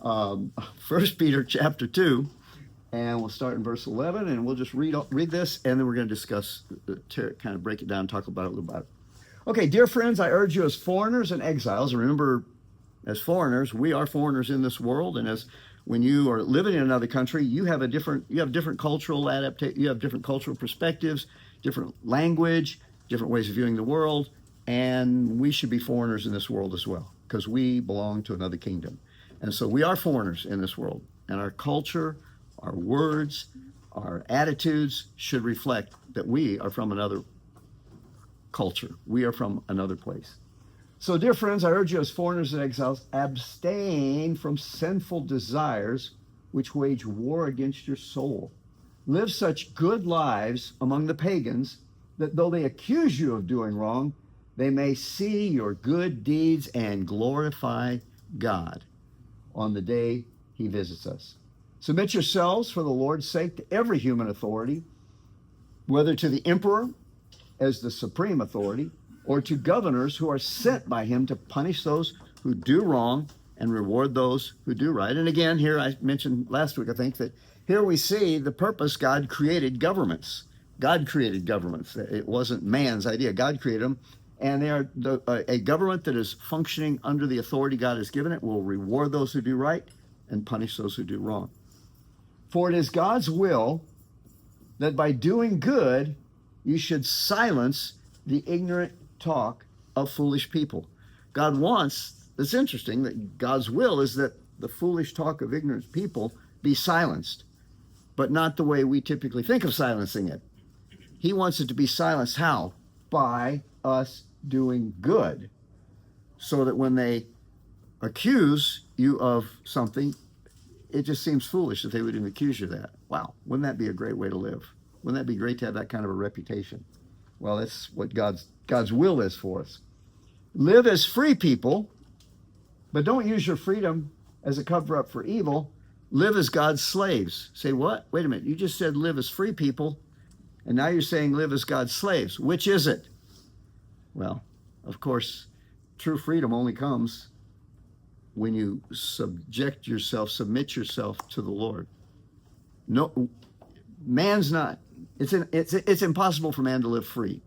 1 Peter chapter 2, and we'll start in verse 11, and we'll just read this, and then we're going to discuss, kind of break it down, talk about it a little bit. Okay, dear friends, I urge you as foreigners and exiles, remember, as foreigners, we are foreigners in this world, and as when you are living in another country, you have different cultural adaptation, you have different cultural perspectives, different language, different ways of viewing the world, and we should be foreigners in this world as well, because we belong to another kingdom. And so we are foreigners in this world, and our culture, our words, our attitudes should reflect that we are from another culture. We are from another place. So, dear friends, I urge you as foreigners and exiles, abstain from sinful desires which wage war against your soul. Live such good lives among the pagans that though they accuse you of doing wrong, they may see your good deeds and glorify God on the day he visits us. Submit yourselves for the Lord's sake to every human authority, whether to the emperor as the supreme authority, or to governors who are sent by him to punish those who do wrong and reward those who do right. And again, here I mentioned last week, I think, that here we see the purpose. God created governments. God created governments. It wasn't man's idea. God created them. And they are a government that is functioning under the authority God has given it will reward those who do right and punish those who do wrong. For it is God's will that by doing good, you should silence the ignorant talk of foolish people. God wants, it's interesting that God's will is that the foolish talk of ignorant people be silenced, but not the way we typically think of silencing it. He wants it to be silenced. How? By us doing good, so that when they accuse you of something, it just seems foolish that they would even accuse you of that. Wow, wouldn't that be a great way to live? Wouldn't that be great to have that kind of a reputation? Well, that's what God's will is for us. Live as free people, but don't use your freedom as a cover-up for evil. Live as God's slaves. Say what? Wait a minute. You just said live as free people, and now you're saying live as God's slaves. Which is it? Well, of course, true freedom only comes when you submit yourself to the Lord. No, man's not. It's impossible for man to live free.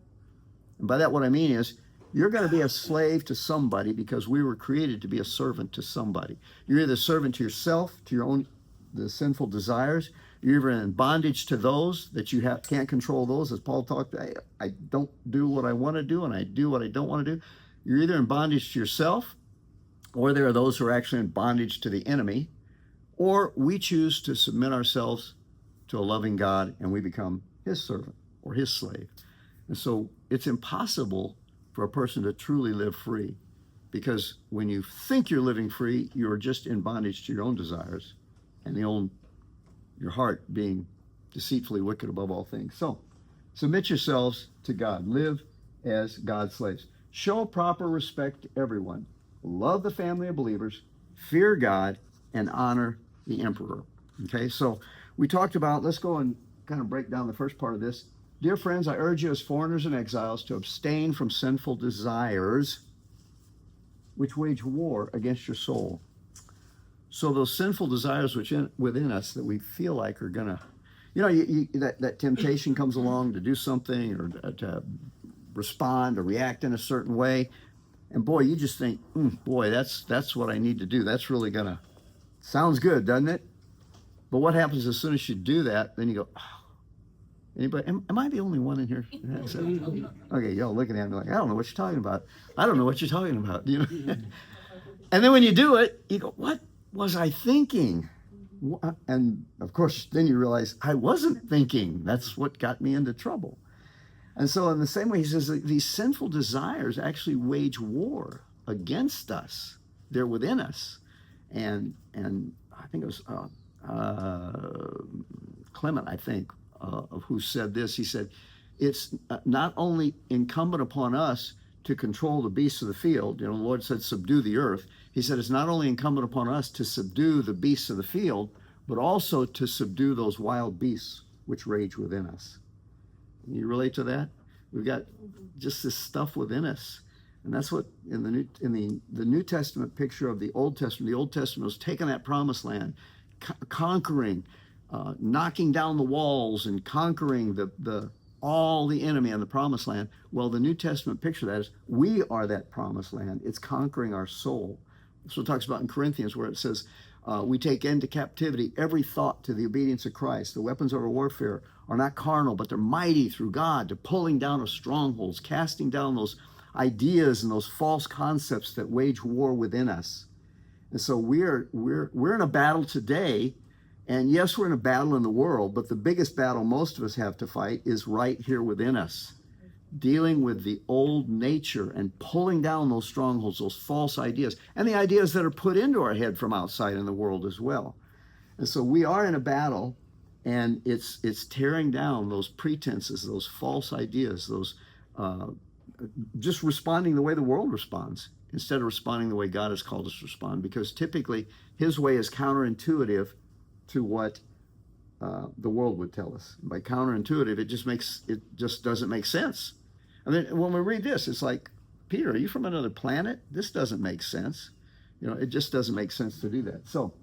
And by that, what I mean is, you're going to be a slave to somebody because we were created to be a servant to somebody. You're either a servant to yourself, to your own, the sinful desires. You're either in bondage to those that you can't control those, as Paul talked. I don't do what I want to do, and I do what I don't want to do. You're either in bondage to yourself, or there are those who are actually in bondage to the enemy, or we choose to submit ourselves to a loving God, and we become his servant or his slave. And so it's impossible for a person to truly live free, because when you think you're living free, you're just in bondage to your own desires and your heart being deceitfully wicked above all things. So submit yourselves to God. Live as God's slaves. Show proper respect to everyone. Love the family of believers. Fear God and honor the emperor. Okay, so we talked about, let's go and kind of break down the first part of this. Dear friends, I urge you as foreigners and exiles to abstain from sinful desires which wage war against your soul. So those sinful desires within us that we feel like are going to, that temptation comes along to do something or to respond or react in a certain way. And boy, you just think, boy, that's what I need to do. That's really going to, sounds good, doesn't it? But what happens as soon as you do that, then you go, oh, anybody, am I the only one in here? Okay, y'all looking at me like, I don't know what you're talking about. I don't know what you're talking about. And then when you do it, you go, what was I thinking? And of course, then you realize I wasn't thinking. That's what got me into trouble. And so in the same way, he says that these sinful desires actually wage war against us. They're within us. And I think it was Clement, I think, of who said this. He said, it's not only incumbent upon us to control the beasts of the field. The Lord said, subdue the earth. He said, it's not only incumbent upon us to subdue the beasts of the field, but also to subdue those wild beasts which rage within us. Can you relate to that? We've got just this stuff within us And that's what in the New Testament picture of the Old Testament was taking that promised land, conquering, knocking down the walls and conquering all the enemy on the promised land. Well, the New Testament picture of that is we are that promised land. It's conquering our soul. That's what it talks about in Corinthians, where it says, we take into captivity every thought to the obedience of Christ. The weapons of our warfare are not carnal, but they're mighty through God to pulling down of strongholds, casting down those ideas and those false concepts that wage war within us. And so we're in a battle today. And yes, we're in a battle in the world, but the biggest battle most of us have to fight is right here within us, dealing with the old nature and pulling down those strongholds, those false ideas, and the ideas that are put into our head from outside in the world as well. And so we are in a battle, and it's tearing down those pretenses, those false ideas, those just responding the way the world responds instead of responding the way God has called us to respond, because typically his way is counterintuitive to what the world would tell us. By counterintuitive, it just doesn't make sense. I mean, when we read this, it's like, Peter, are you from another planet? This doesn't make sense. It just doesn't make sense to do that. So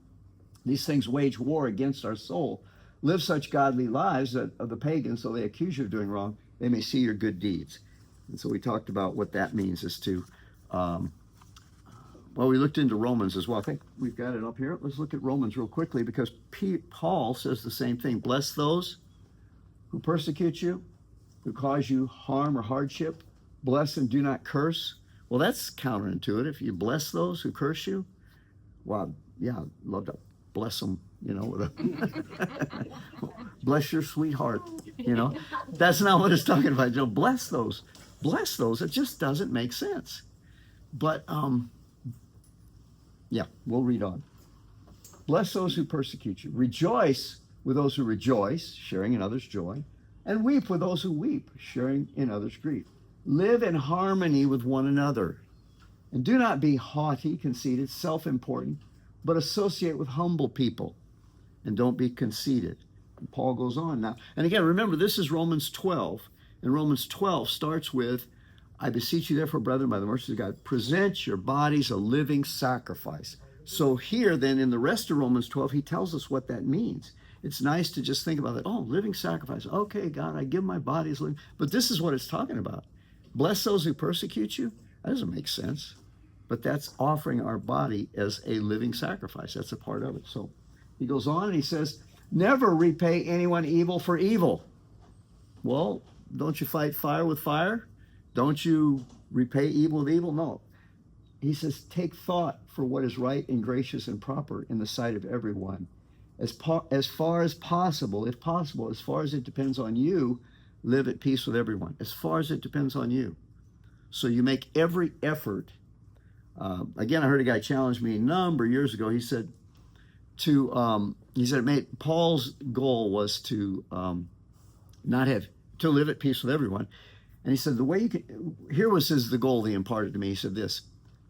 these things wage war against our soul. Live such godly lives that of the pagans, so they accuse you of doing wrong, they may see your good deeds. And so we talked about what that means as to, we looked into Romans as well. I think we've got it up here. Let's look at Romans real quickly, because Paul says the same thing. Bless those who persecute you, who cause you harm or hardship. Bless and do not curse. Well, that's counterintuitive. You bless those who curse you. Well, yeah, I'd love to bless them, with a bless your sweetheart, That's not what it's talking about. Bless those. Bless those. It just doesn't make sense. But, we'll read on. Bless those who persecute you. Rejoice with those who rejoice, sharing in others' joy. And weep with those who weep, sharing in others' grief. Live in harmony with one another. And do not be haughty, conceited, self-important, but associate with humble people. And don't be conceited. And Paul goes on now. And again, remember, this is Romans 12. And Romans 12 starts with, I beseech you therefore, brethren, by the mercies of God, present your bodies a living sacrifice. So here then in the rest of Romans 12, he tells us what that means. It's nice to just think about that. Oh, living sacrifice. Okay, God, I give my body as living. But this is what it's talking about. Bless those who persecute you. That doesn't make sense. But that's offering our body as a living sacrifice. That's a part of it. So he goes on and he says, never repay anyone evil for evil. Well, don't you fight fire with fire? Don't you repay evil with evil? No. He says, take thought for what is right and gracious and proper in the sight of everyone. As far as possible, if possible, as far as it depends on you, live at peace with everyone. As far as it depends on you. So you make every effort. Again, I heard a guy challenge me a number of years ago. He said, Paul's goal was to to live at peace with everyone. And he said, the goal he imparted to me. He said this,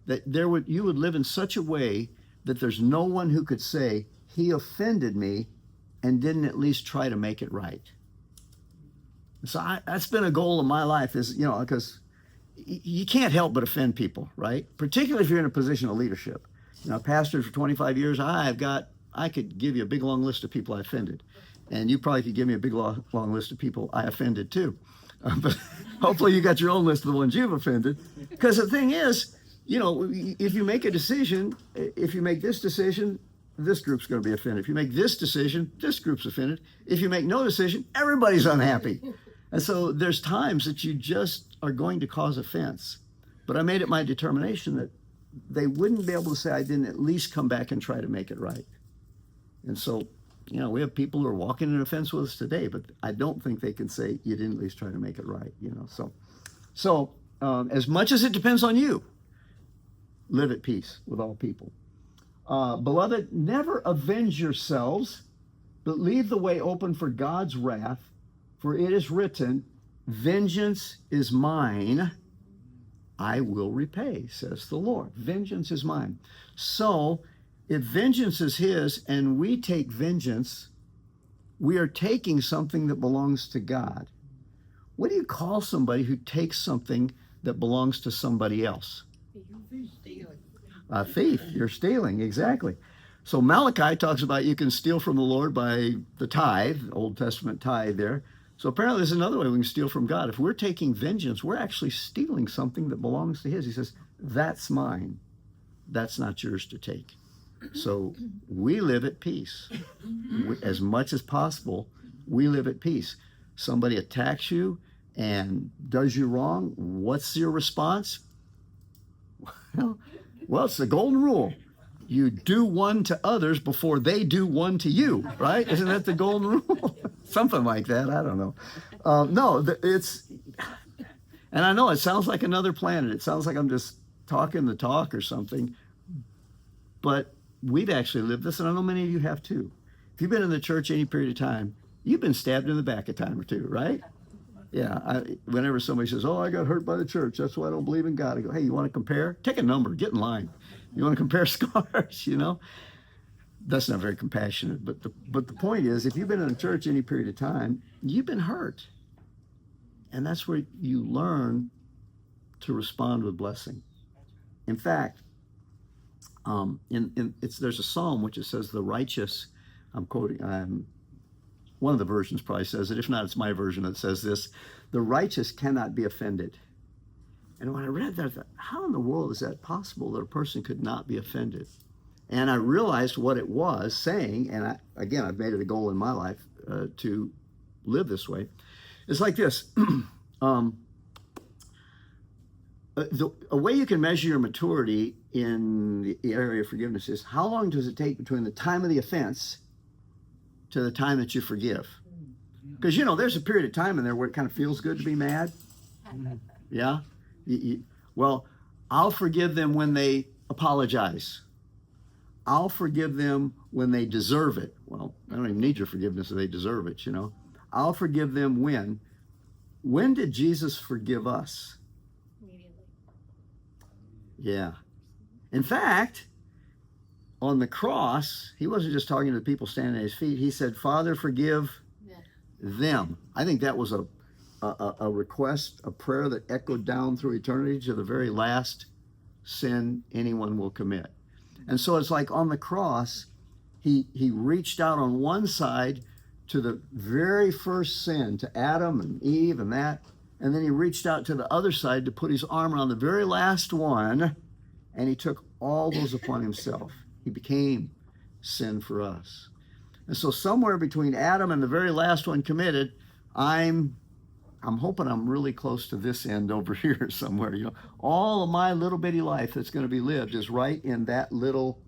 that you would live in such a way that there's no one who could say, he offended me and didn't at least try to make it right. So that's been a goal of my life is, because you can't help but offend people, right? Particularly if you're in a position of leadership. I pastored for 25 years. I could give you a big long list of people I offended. And you probably could give me a big long list of people I offended too. But hopefully you got your own list of the ones you've offended. Because the thing is, if you make a decision, if you make this decision, this group's going to be offended. If you make this decision, this group's offended. If you make no decision, everybody's unhappy. And so there's times that you just are going to cause offense. But I made it my determination that they wouldn't be able to say I didn't at least come back and try to make it right. And so, we have people who are walking in offense with us today, but I don't think they can say you didn't at least try to make it right, So as much as it depends on you, live at peace with all people. Beloved, never avenge yourselves, but leave the way open for God's wrath, for it is written, vengeance is mine, I will repay, says the Lord. Vengeance is mine. So if vengeance is his and we take vengeance, we are taking something that belongs to God. What do you call somebody who takes something that belongs to somebody else? A thief. You're stealing, exactly. So Malachi talks about you can steal from the Lord by the tithe, Old Testament tithe there. So apparently there's another way we can steal from God. If we're taking vengeance, we're actually stealing something that belongs to his. He says, that's mine. That's not yours to take. So we live at peace. As much as possible, we live at peace. Somebody attacks you and does you wrong. What's your response? Well, it's the golden rule. You do one to others before they do one to you, right? Isn't that the golden rule? Something like that. I don't know. No, it's, and I know it sounds like another planet. It sounds like I'm just talking the talk or something, but we've actually lived this, and I know many of you have too. If you've been in the church any period of time, you've been stabbed in the back a time or two, right? Yeah, whenever somebody says, oh, I got hurt by the church, that's why I don't believe in God, I go, hey, you want to compare? Take a number, get in line. You want to compare scars, you know? That's not very compassionate, but the point is, if you've been in a church any period of time, you've been hurt. And that's where you learn to respond with blessing. In fact, there's a psalm which it says the righteous, I'm quoting, one of the versions probably says it. If not, it's my version that says this: the righteous cannot be offended. And when I read that, I thought, how in the world is that possible that a person could not be offended? And I realized what it was saying, and I've made it a goal in my life to live this way. It's like this. A way you can measure your maturity in the area of forgiveness is how long does it take between the time of the offense to the time that you forgive? Because, there's a period of time in there where it kind of feels good to be mad. Yeah? Well, I'll forgive them when they apologize. I'll forgive them when they deserve it. Well, I don't even need your forgiveness if they deserve it, I'll forgive them when. When did Jesus forgive us? Immediately. Yeah. In fact, on the cross, he wasn't just talking to the people standing at his feet. He said, Father, forgive them. I think that was a request, a prayer that echoed down through eternity to the very last sin anyone will commit. And so it's like on the cross, he reached out on one side to the very first sin, to Adam and Eve and that, and then he reached out to the other side to put his arm around the very last one, and he took all those upon himself. He became sin for us. And so somewhere between Adam and the very last one committed, I'm hoping I'm really close to this end over here somewhere. All of my little bitty life that's going to be lived is right in that little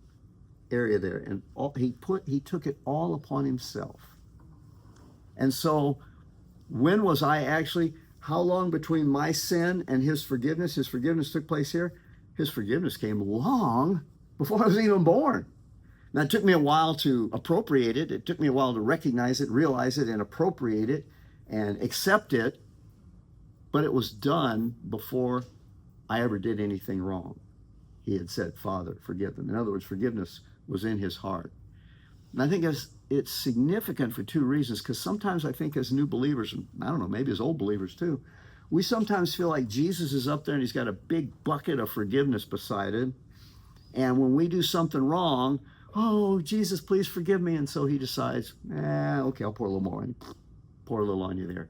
area there. And he took it all upon himself. And so when was I actually, how long between my sin and his forgiveness? His forgiveness took place here. His forgiveness came long before I was even born. Now, it took me a while to appropriate it. It took me a while to recognize it, realize it, and appropriate it and accept it. But it was done before I ever did anything wrong. He had said, Father, forgive them. In other words, forgiveness was in his heart. And I think it's significant for two reasons, because sometimes I think as new believers, and I don't know, maybe as old believers too, we sometimes feel like Jesus is up there and he's got a big bucket of forgiveness beside him. And when we do something wrong, oh, Jesus, please forgive me. And so he decides, okay, I'll pour a little more on you. Pour a little on you there.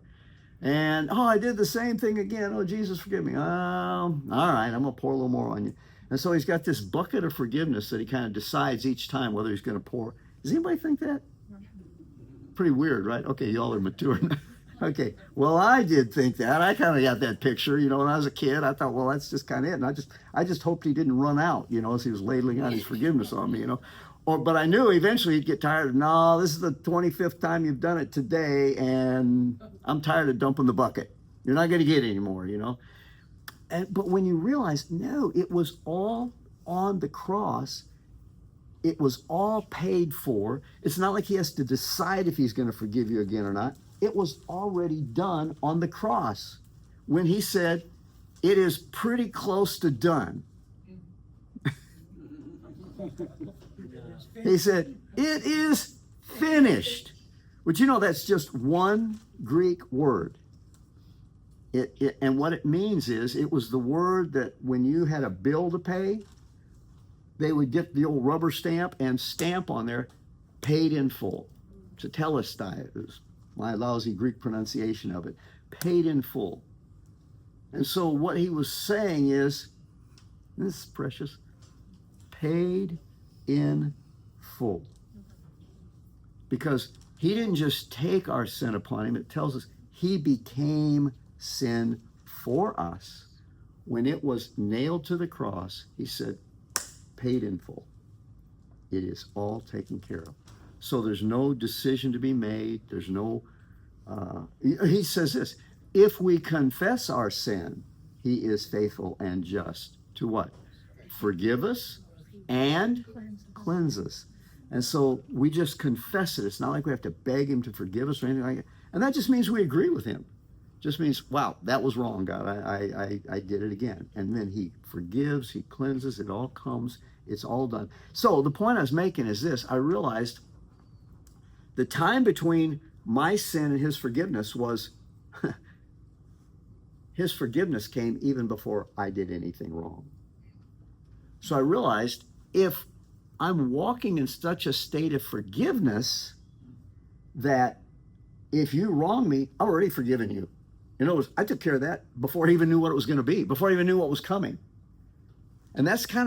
And, oh, I did the same thing again. Oh, Jesus, forgive me. All right, I'm going to pour a little more on you. And so he's got this bucket of forgiveness that he kind of decides each time whether he's going to pour. Does anybody think that? Pretty weird, right? Okay, y'all are mature. Okay, well, I did think that. I kind of got that picture, when I was a kid. I thought, well, that's just kind of it. And I just hoped he didn't run out, as he was ladling out his forgiveness on me, But I knew eventually he'd get tired of, no, this is the 25th time you've done it today, and I'm tired of dumping the bucket. You're not going to get any more, But when you realize, no, it was all on the cross. It was all paid for. It's not like he has to decide if he's going to forgive you again or not. It was already done on the cross when he said, it is pretty close to done. He said, it is finished. But that's just one Greek word. And what it means is it was the word that when you had a bill to pay, they would get the old rubber stamp and stamp on there, paid in full. Tetelestai is my lousy Greek pronunciation of it. Paid in full. And so what he was saying is, this is precious, paid in full. Because he didn't just take our sin upon him, it tells us he became sin for us. When it was nailed to the cross, he said, paid in full. It is all taken care of. So there's no decision to be made. There's no, he says this, if we confess our sin, he is faithful and just to what? Forgive us and cleanse us. And so we just confess it. It's not like we have to beg him to forgive us or anything like that. And that just means we agree with him. Just means, wow, that was wrong, God. I did it again. And then he forgives, he cleanses, it all comes, it's all done. So the point I was making is this. I realized the time between my sin and his forgiveness was, his forgiveness came even before I did anything wrong. So I realized if I'm walking in such a state of forgiveness that if you wrong me, I've already forgiven you. In other words, I took care of that before I even knew what it was going to be, before I even knew what was coming. And I have a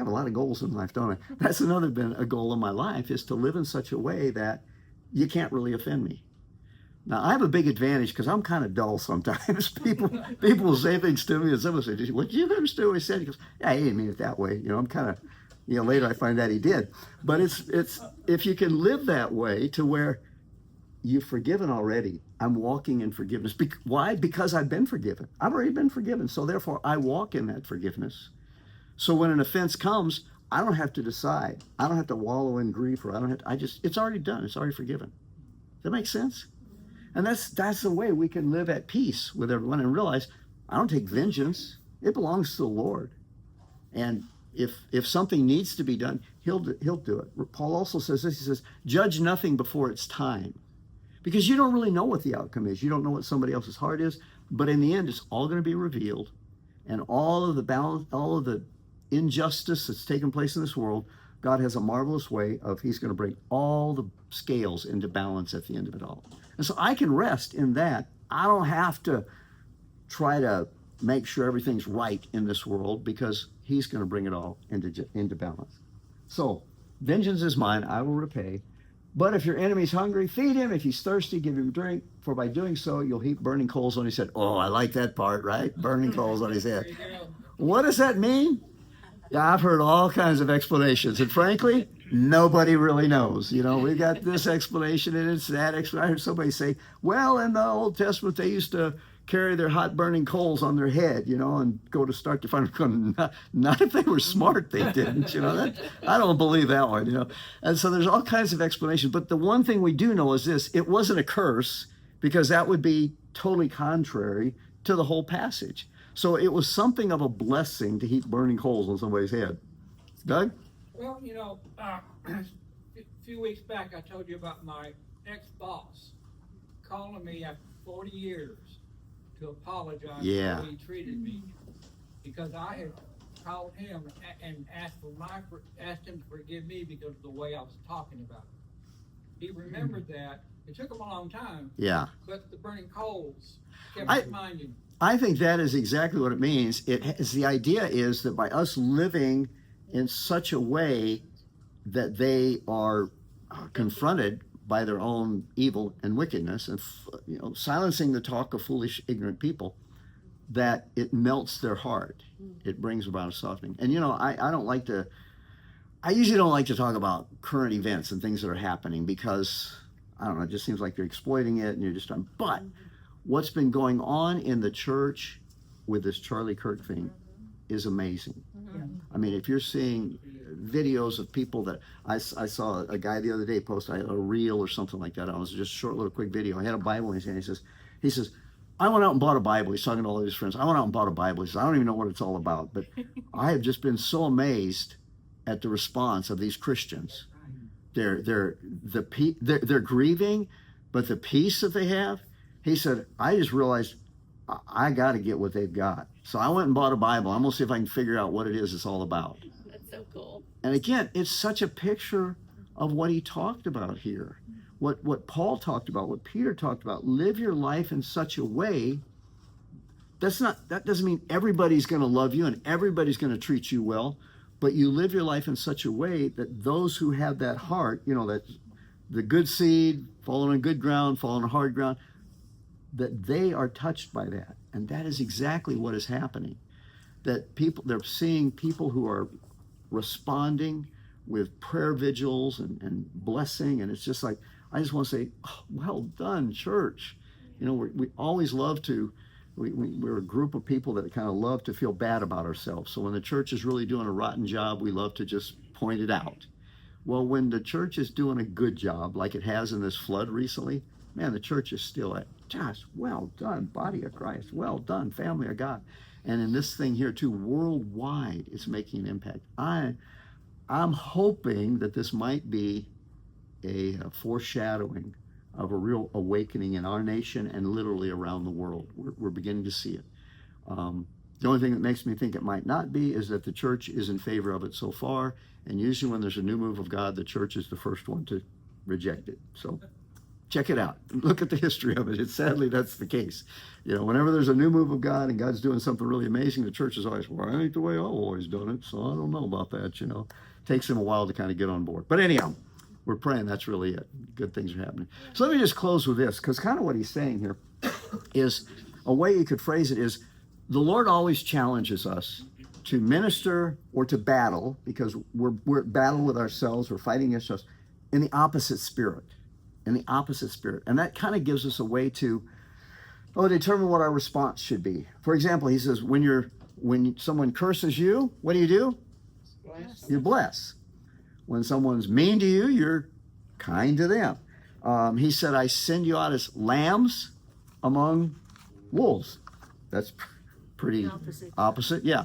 lot of goals in life, don't I? That's been a goal in my life, is to live in such a way that you can't really offend me. Now, I have a big advantage because I'm kind of dull sometimes. People will say things to me, and someone will say, what did you understand what he said? He goes, yeah, he didn't mean it that way. I'm kind of, later I find that he did. But it's if you can live that way to where you've forgiven already, I'm walking in forgiveness. Why? Because I've been forgiven. I've already been forgiven. So therefore, I walk in that forgiveness. So when an offense comes, I don't have to decide. I don't have to wallow in grief, or it's already done. It's already forgiven. Does that make sense? And that's the way we can live at peace with everyone and realize I don't take vengeance. It belongs to the Lord. And if something needs to be done, he'll do it. Paul also says this. He says, judge nothing before it's time. Because you don't really know what the outcome is. You don't know what somebody else's heart is. But in the end, it's all going to be revealed. And all of the balance, all of the injustice that's taken place in this world, God has a marvelous way of he's going to bring all the scales into balance at the end of it all. And so I can rest in that. I don't have to try to make sure everything's right in this world, because he's going to bring it all into balance. So vengeance is mine, I will repay. But if your enemy's hungry, feed him. If he's thirsty, give him drink. For by doing so, you'll heap burning coals on his head. Oh, I like that part, right? Burning coals on his head. What does that mean? Yeah, I've heard all kinds of explanations. And frankly, nobody really knows. We've got this explanation and it's that explanation. I heard somebody say, well, in the Old Testament, they used to carry their hot burning coals on their head, and go to start the fire. Not if they were smart, they didn't, I don't believe that one, And so there's all kinds of explanations. But the one thing we do know is this: it wasn't a curse, because that would be totally contrary to the whole passage. So it was something of a blessing to heap burning coals on somebody's head. Doug? Well, a few weeks back I told you about my ex-boss calling me after 40 years to apologize for how he treated me, because I had called him and asked him to forgive me because of the way I was talking about him. He remembered that. It took him a long time. Yeah. But the burning coals kept reminding him. I think that is exactly what it means. The idea is that by us living in such a way that they are confronted by their own evil and wickedness, and silencing the talk of foolish, ignorant people, that it melts their heart. It brings about a softening. And I usually don't like to talk about current events and things that are happening, because I don't know, it just seems like they're exploiting it and you're just trying. But what's been going on in the church with this Charlie Kirk thing is amazing. I mean, if you're seeing videos of people that I saw a guy the other day post a reel or something like that. It was just a short little quick video. He had a Bible in his hand. He says, I went out and bought a Bible. He's talking to all of his friends. I went out and bought a Bible. He says, I don't even know what it's all about, but I have just been so amazed at the response of these Christians. They're grieving, but the peace that they have. He said, I just realized I got to get what they've got. So I went and bought a Bible. I'm going to see if I can figure out what it is it's all about. That's so cool. And again, it's such a picture of what he talked about here. What Paul talked about, what Peter talked about. Live your life in such a way. That doesn't mean everybody's going to love you and everybody's going to treat you well, but you live your life in such a way that those who have that heart, that the good seed, falling on good ground, falling on hard ground, that they are touched by that. And that is exactly what is happening. That they're seeing people who are responding with prayer vigils and blessing. And it's just like, I just want to say, oh, well done, church. We always love to, we're a group of people that kind of love to feel bad about ourselves. So when the church is really doing a rotten job, we love to just point it out. Well, when the church is doing a good job, like it has in this flood recently, man, the church is still at, Josh, well done, body of Christ, well done, family of God. And in this thing here too, worldwide, it's making an impact. I'm hoping that this might be a foreshadowing of a real awakening in our nation and literally around the world. We're beginning to see it. The only thing that makes me think it might not be is that the church is in favor of it so far. And usually when there's a new move of God, the church is the first one to reject it. So check it out. Look at the history of it. Sadly, that's the case. Whenever there's a new move of God and God's doing something really amazing, the church is always, well, that ain't the way I've always done it, so I don't know about that, Takes them a while to kind of get on board. But anyhow, we're praying that's really it. Good things are happening. So let me just close with this, because kind of what he's saying here is, a way you could phrase it is, the Lord always challenges us to minister or to battle, because we're at battle with ourselves, we're fighting against us, in the opposite spirit. And that kind of gives us a way to determine what our response should be. For example, he says, when someone curses you, what do? Bless. You bless. When someone's mean to you, you're kind to them. He said, I send you out as lambs among wolves. That's pretty opposite. Yeah.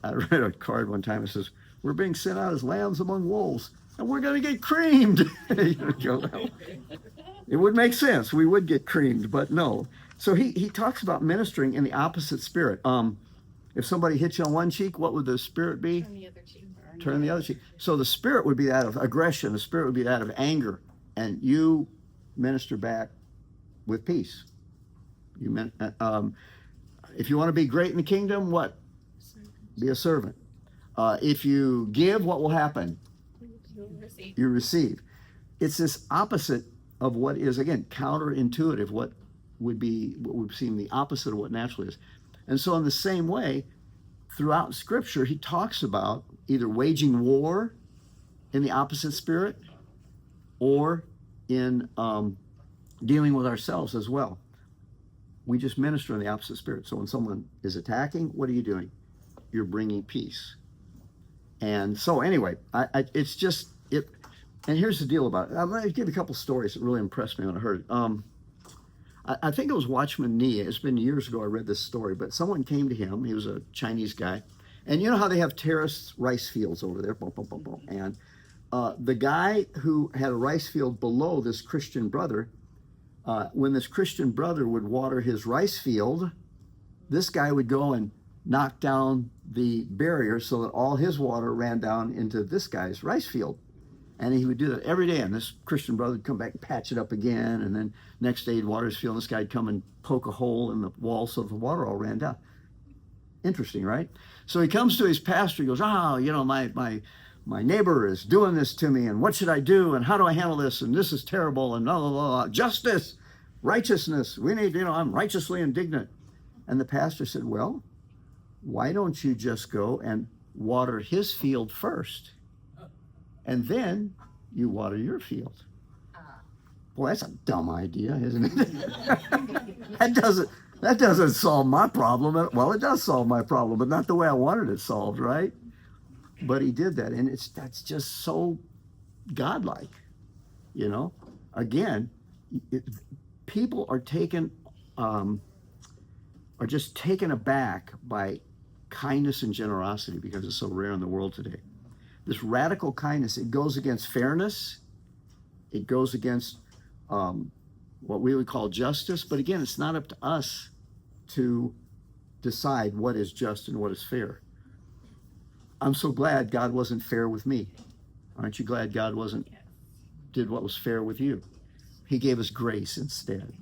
I read a card one time that says, we're being sent out as lambs among wolves, and we're going to get creamed. It would make sense. We would get creamed, but no. So he talks about ministering in the opposite spirit. If somebody hits you on one cheek, what would the spirit be? Turn the other cheek. Turn the other cheek. So the spirit would be that of aggression. The spirit would be that of anger. And you minister back with peace. If you want to be great in the kingdom, what? Be a servant. If you give, what will happen? You receive. It's this opposite of what is, again, counterintuitive, what would seem the opposite of what naturally is. And so in the same way, throughout Scripture, he talks about either waging war in the opposite spirit or in dealing with ourselves as well. We just minister in the opposite spirit. So when someone is attacking, what are you doing? You're bringing peace. And so anyway, it's just it. And here's the deal about it. I'm going to give you a couple stories that really impressed me when I heard it. I think it was Watchman Nee. It's been years ago I read this story, but someone came to him. He was a Chinese guy. And you know how they have terraced rice fields over there? Boom, boom, boom, boom. And the guy who had a rice field below this Christian brother, when this Christian brother would water his rice field, this guy would go and knock down the barrier so that all his water ran down into this guy's rice field. And he would do that every day. And this Christian brother would come back and patch it up again. And then next day he'd water his field. And this guy would come and poke a hole in the wall so the water all ran down. Interesting, right? So he comes to his pastor. He goes, my neighbor is doing this to me. And what should I do? And how do I handle this? And this is terrible. And blah, blah, blah. Justice, righteousness. We need, I'm righteously indignant. And the pastor said, well, why don't you just go and water his field first? And then you water your field. Boy, that's a dumb idea, isn't it? That doesn't solve my problem. Well, it does solve my problem, but not the way I wanted it solved, right? But he did that, and that's just so godlike, Again, people are just taken aback by kindness and generosity because it's so rare in the world today. This radical kindness, it goes against fairness. It goes against what we would call justice. But again, it's not up to us to decide what is just and what is fair. I'm so glad God wasn't fair with me. Aren't you glad God did what was fair with you? He gave us grace instead.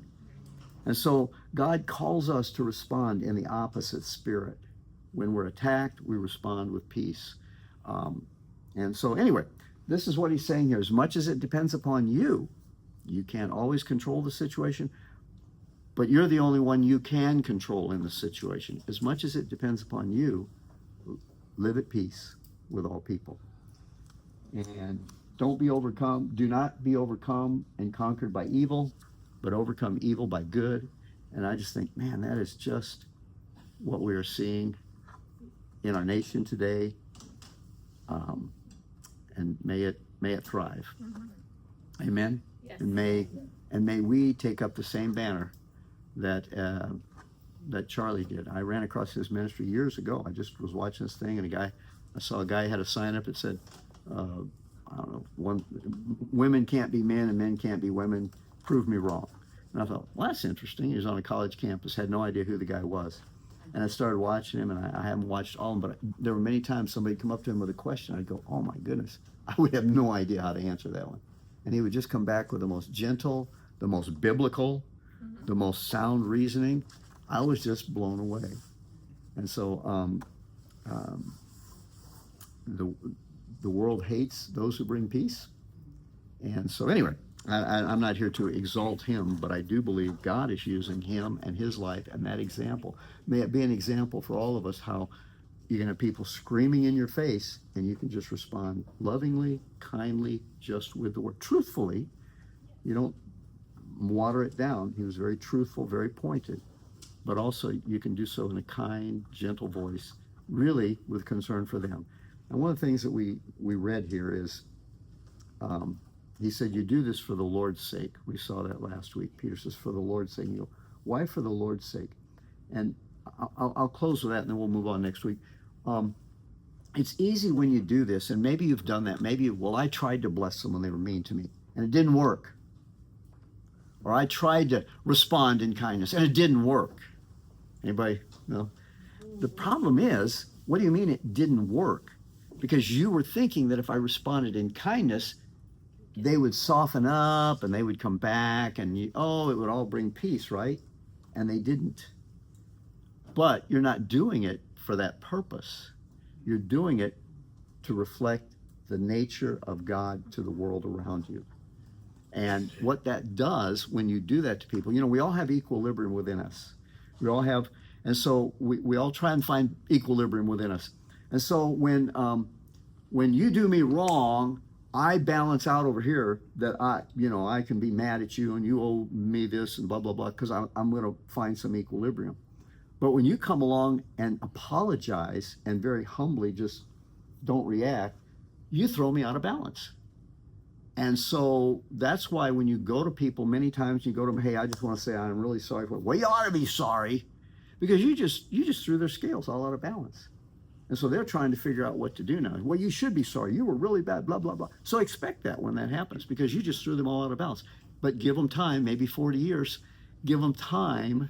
And so God calls us to respond in the opposite spirit. When we're attacked, we respond with peace. And so anyway, this is what he's saying here. As much as it depends upon you, you can't always control the situation, but you're the only one you can control in the situation. As much as it depends upon you, live at peace with all people. And do not be overcome and conquered by evil, but overcome evil by good. And I just think, man, that is just what we are seeing in our nation today. And may it thrive. Mm-hmm. Amen. Yes. And may we take up the same banner that Charlie did. I ran across his ministry years ago. I just was watching this thing, and I saw a guy had a sign up that said, I don't know, women can't be men and men can't be women. Prove me wrong. And I thought, well, that's interesting. He was on a college campus, had no idea who the guy was. And I started watching him, and I haven't watched all of them, but there were many times somebody come up to him with a question. I'd go, oh my goodness, I would have no idea how to answer that one. And he would just come back with the most gentle, the most biblical, the most sound reasoning. I was just blown away. And so the world hates those who bring peace. And so anyway, I'm not here to exalt him, but I do believe God is using him and his life and that example. May it be an example for all of us how you're going to have people screaming in your face and you can just respond lovingly, kindly, just with the word. Truthfully, you don't water it down. He was very truthful, very pointed. But also you can do so in a kind, gentle voice, really with concern for them. And one of the things that we read here is, he said, you do this for the Lord's sake. We saw that last week. Peter says, for the Lord's sake. You go, why for the Lord's sake? And I'll close with that, and then we'll move on next week. It's easy when you do this, and maybe you've done that. Maybe, I tried to bless them when they were mean to me, and it didn't work. Or I tried to respond in kindness, and it didn't work. Anybody? No? The problem is, what do you mean it didn't work? Because you were thinking that if I responded in kindness, they would soften up and they would come back and it would all bring peace, right? And they didn't. But you're not doing it for that purpose. You're doing it to reflect the nature of God to the world around you. And what that does when you do that to people, we all have equilibrium within us. We all have, and so we all try and find equilibrium within us. And so when you do me wrong, I balance out over here that I can be mad at you and you owe me this and blah, blah, blah, because I'm going to find some equilibrium. But when you come along and apologize and very humbly just don't react, you throw me out of balance. And so that's why when you go to people, many times you go to them, hey, I just want to say I'm really sorry for it. Well, you ought to be sorry, because you just threw their scales all out of balance. And so they're trying to figure out what to do now. Well, you should be sorry. You were really bad, blah, blah, blah. So expect that when that happens, because you just threw them all out of balance. But give them time, maybe 40 years. Give them time,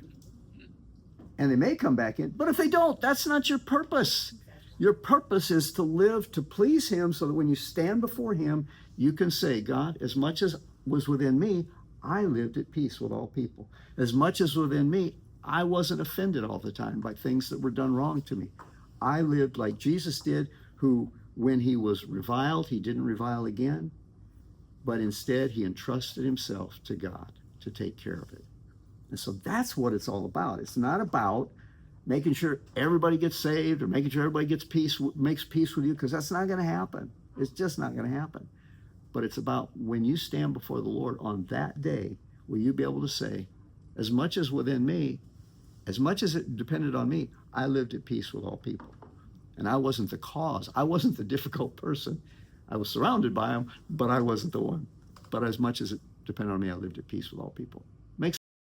and they may come back in. But if they don't, that's not your purpose. Your purpose is to live to please him, so that when you stand before him, you can say, God, as much as was within me, I lived at peace with all people. As much as within me, I wasn't offended all the time by things that were done wrong to me. I lived like Jesus did, who, when he was reviled, he didn't revile again, but instead he entrusted himself to God to take care of it. And so that's what it's all about. It's not about making sure everybody gets saved or making sure everybody makes peace with you, because that's not going to happen. It's just not going to happen. But it's about when you stand before the Lord on that day, will you be able to say, as much as within me, as much as it depended on me, I lived at peace with all people. And I wasn't the cause. I wasn't the difficult person. I was surrounded by them, but I wasn't the one. But as much as it depended on me, I lived at peace with all people.